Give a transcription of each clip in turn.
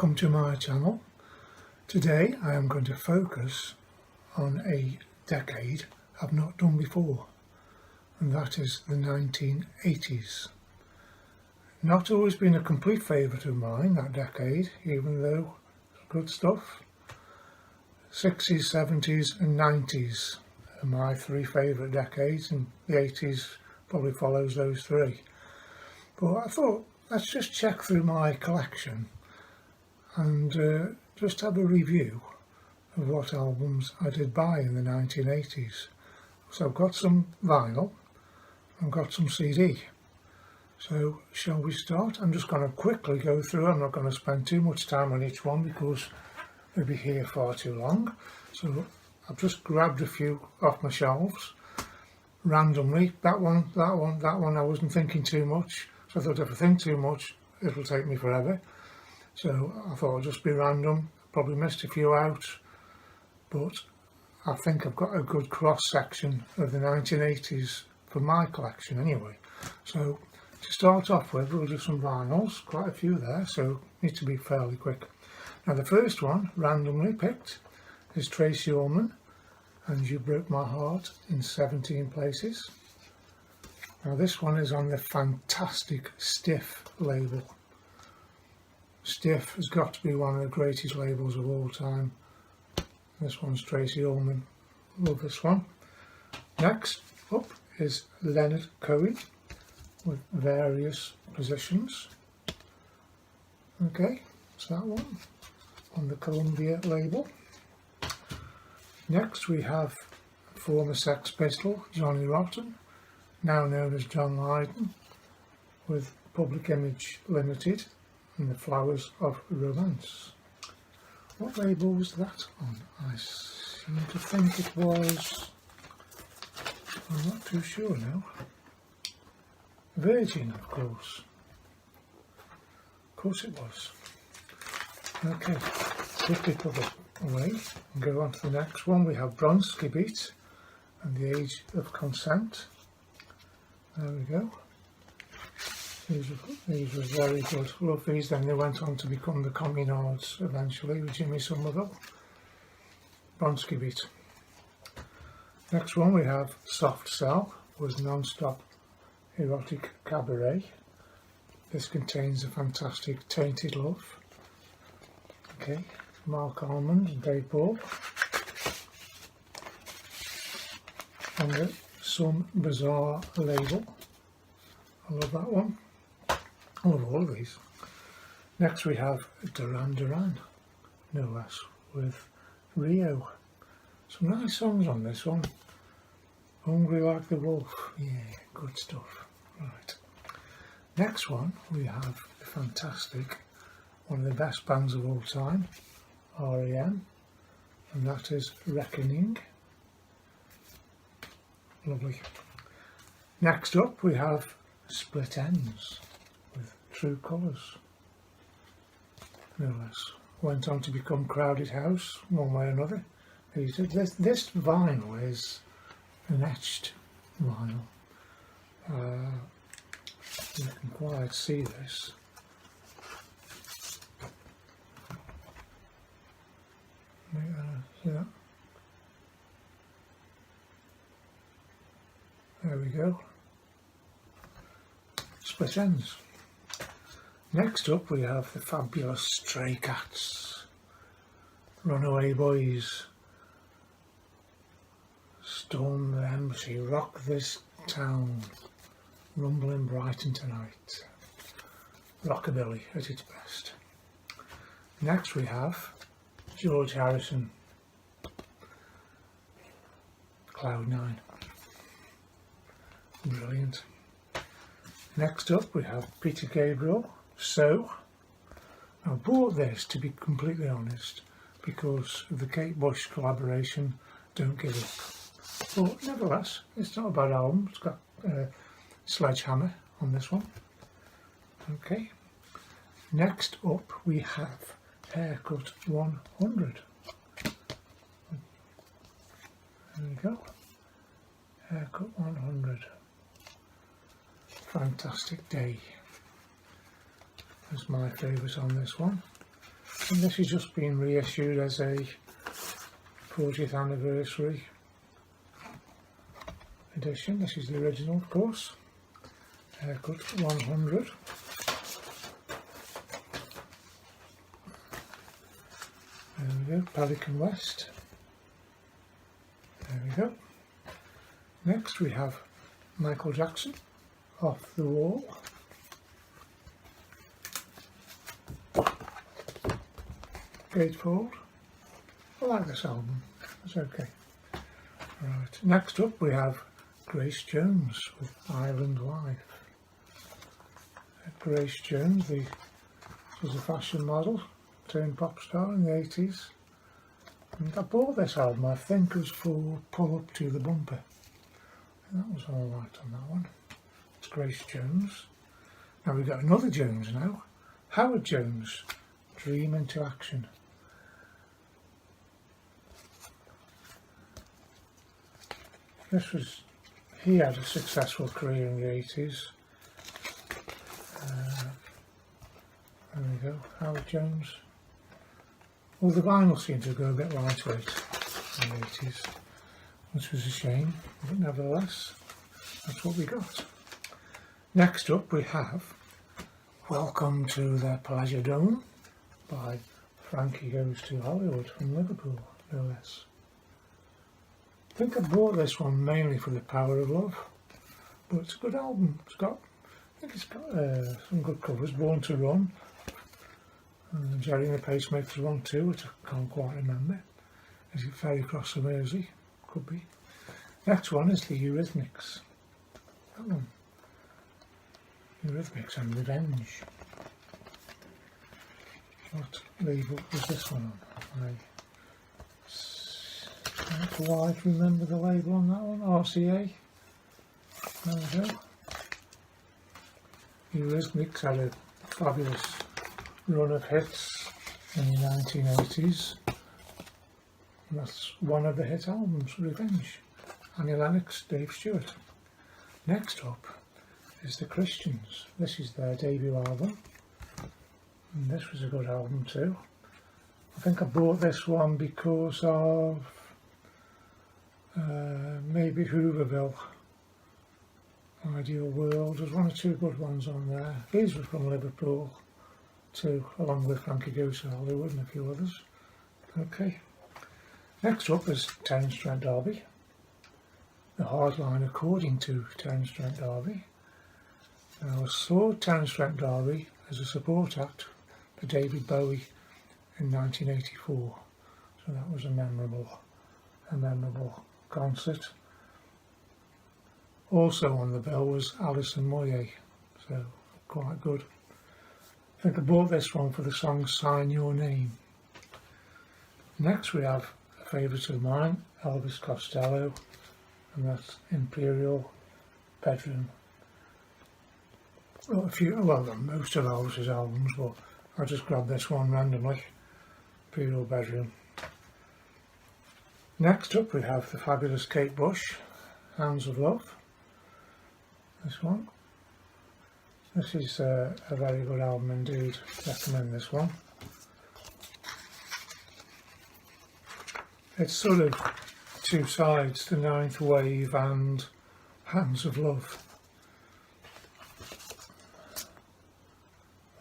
welcome to my channel. Today I am going to focus on a decade I've not done before, and that is the 1980s. Not always been a complete favourite of mine, that decade, even though it's good stuff. 60s, 70s and 90s are my three favourite decades, and the 80s probably follows those three. But I thought, let's just check through my collection and just have a review of what albums I did buy in the 1980s. So I've got some vinyl, I've got some CD. So shall we start? I'm just going to quickly go through. I'm not going to spend too much time on each one because we'll be here far too long. So I've just grabbed a few off my shelves randomly. That one, I wasn't thinking too much. So I thought if I think too much, it'll take me forever. So I thought I'll just be random. Probably missed a few out, but I think I've got a good cross section of the 1980s for my collection anyway. So to start off with, we'll do some vinyls, quite a few there, so need to be fairly quick. Now the first one, randomly picked, is Tracy Ullman and You Broke My Heart in 17 Places. Now this one is on the fantastic Stiff label. Stiff has got to be one of the greatest labels of all time. This one's Tracy Ullman. Love this one. Next up is Leonard Cohen with Various Positions. Okay, so that one on the Columbia label. Next we have former Sex Pistol Johnny Rotten, now known as John Lydon, with Public Image Limited and The Flowers of Romance. What label was that on? I seem to think it was, I'm not too sure now. Virgin, of course. Of course it was. Okay, quickly put it away and go on to the next one. We have Bronski Beat and The Age of Consent. There we go. These were very good. Love these. Then they went on to become the Communards eventually with Jimmy Somerville. Bronski Beat. Next one we have Soft Cell with Non-Stop Erotic Cabaret. This contains a fantastic Tainted Love. Okay, Mark Almond and Dave Ball. On the Some Bizarre label. I love that one. I love all of these. Next we have Duran Duran, no less, with Rio. Some nice songs on this one. Hungry Like the Wolf, yeah, good stuff. Right. Next one we have the fantastic, one of the best bands of all time, R.E.M., and that is Reckoning. Lovely. Next up we have Split Ends with True Colours, no less. Went on to become Crowded House one way or another. This vinyl is an etched vinyl. You can quite see this. See that? There we go. Split Ends. Next up we have the fabulous Stray Cats, Runaway Boys, Storm the Embassy, Rock This Town, Rumbling Brighton Tonight, rockabilly at its best. Next we have George Harrison, Cloud 9, brilliant. Next up we have Peter Gabriel, So. I bought this, to be completely honest, because of the Kate Bush collaboration, Don't Give Up. But nevertheless, it's not a bad album. It's got Sledgehammer on this one. Okay. Next up we have Haircut 100. There we go. Haircut 100. Fantastic Day is my favourite on this one. And this is just being reissued as a 40th anniversary edition. This is the original, of course. Haircut 100. There we go, Pelican West. There we go. Next we have Michael Jackson, Off the Wall. Gatefold. I like this album, it's okay. Right, next up we have Grace Jones with Island Life. Grace Jones, she was a fashion model, turned pop star in the 80s. And I bought this album, I think it was for Pull Up to the Bumper. And that was alright on that one. It's Grace Jones. Now we've got another Jones now. Howard Jones, Dream into Action. He had a successful career in the 80s. There we go, Howard Jones. Well, the vinyl seemed to go a bit lightweight in the 80s, which was a shame, but nevertheless, that's what we got. Next up we have Welcome to the Pleasure Dome by Frankie Goes to Hollywood from Liverpool, no less. I think I bought this one mainly for the Power of Love, but it's a good album. I think it's got some good covers. Born to Run, Jerry and the Pacemakers one too, which I can't quite remember. Is it Ferry Cross the Mersey? Could be. Next one is the Eurythmics. That one. Eurythmics and Revenge. What label was this one on? That's why I remember the label on that one. RCA. There we go. Eurythmics had a fabulous run of hits in the 1980s. And that's one of the hit albums, Revenge. Annie Lennox, Dave Stewart. Next up is the Christians. This is their debut album. And this was a good album too. I think I bought this one because of maybe Hooverville. Ideal World. There's one or two good ones on there. These were from Liverpool too, along with Frankie Goes to Hollywood and a few others. Okay. Next up is Terence Trent D'Arby. The Hardline According to Terence Trent D'Arby. Now I saw Terence Trent D'Arby as a support act for David Bowie in 1984. So that was a memorable concert. Also on the bill was Alison Moyet, so quite good. I think I bought this one for the song Sign Your Name. Next we have a favourite of mine, Elvis Costello, and that's Imperial Bedroom. Well, most of Elvis's albums, but I just grabbed this one randomly, Imperial Bedroom. Next up we have the fabulous Kate Bush, Hands of Love. This one. This is a very good album indeed. Recommend this one. It's sort of two sides, the Ninth Wave and Hands of Love.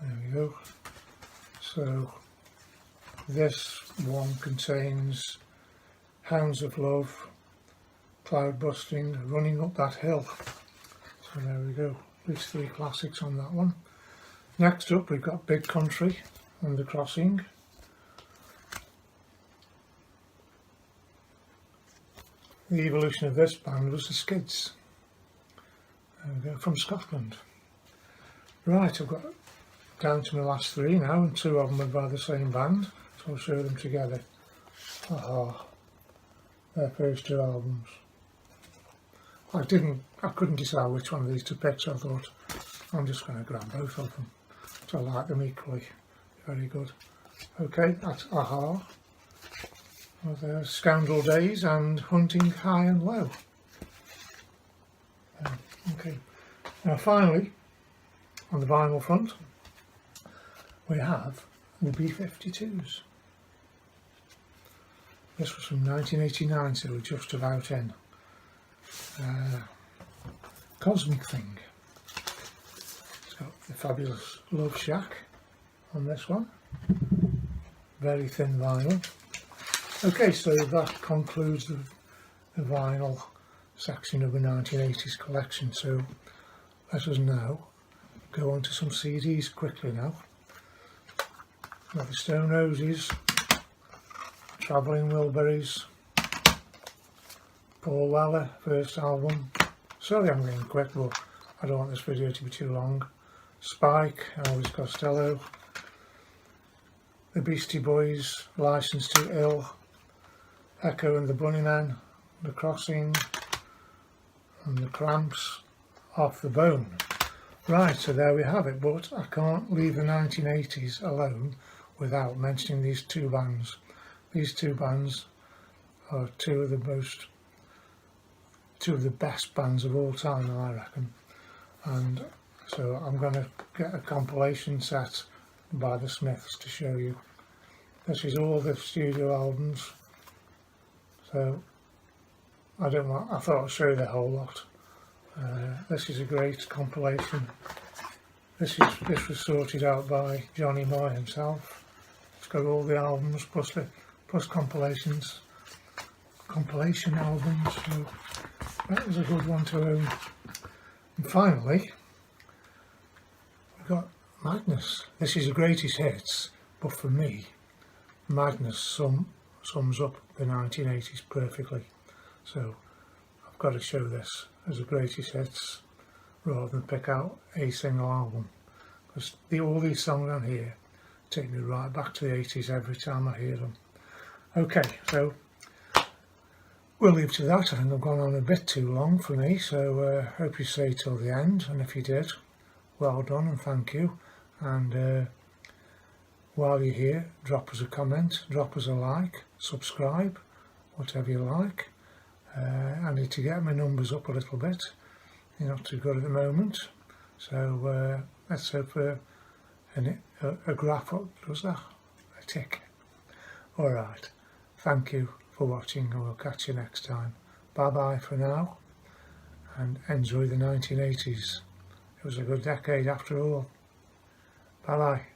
There we go. So this one contains Hounds of Love, Cloud Busting, Running Up That Hill. So there we go, at least 3 classics on that one. Next up we've got Big Country and The Crossing. The evolution of this band was the Skids. There we go, from Scotland. Right, I've got down to my last 3 now, and 2 of them are by the same band, so I'll show them together. Aha, their first 2 albums. I couldn't decide which one of these to pick, so I thought I'm just going to grab both of them. So I like them equally. Very good. Okay, that's Aha. Well, there's Scoundrel Days and Hunting High and Low. Okay, now finally, on the vinyl front, we have will be 52s. This was from 1989, so we're just about in. Cosmic Thing. It's got the fabulous Love Shack on this one. Very thin vinyl. Okay, so that concludes the vinyl section of the 1980s collection. So let us now go on to some CDs quickly now. Got the Stone Roses, Travelling Wilburys, Paul Weller, first album. Sorry I'm going quick, but I don't want this video to be too long. Spike, Elvis Costello, the Beastie Boys, Licensed to Ill, Echo and the Bunnymen, The Crossing, and the Cramps, Off the Bone. Right, so there we have it, but I can't leave the 1980s alone without mentioning these two bands. These two bands are two of the best bands of all time, I reckon. And so I'm going to get a compilation set by the Smiths to show you. This is all the studio albums. So I thought I'd show you the whole lot. This is a great compilation. This was sorted out by Johnny Moore himself. It's got all the albums plus compilation albums. So that was a good one to own. And finally, we've got Madness. This is the greatest hits, but for me, Madness sums up the 1980s perfectly. So I've got to show this as the greatest hits rather than pick out a single album, because all these songs on here take me right back to the 80s every time I hear them. Okay, so we'll leave to that. I think I've gone on a bit too long for me, so hope you stay till the end, and if you did, well done and thank you. And while you're here, drop us a comment, drop us a like, subscribe, whatever you like. I need to get my numbers up a little bit. They're not too good at the moment, so let's hope a graph up does that, a tick. Alright, thank you for watching, and we'll catch you next time. Bye bye for now, and enjoy the 1980s. It was a good decade after all. Bye bye.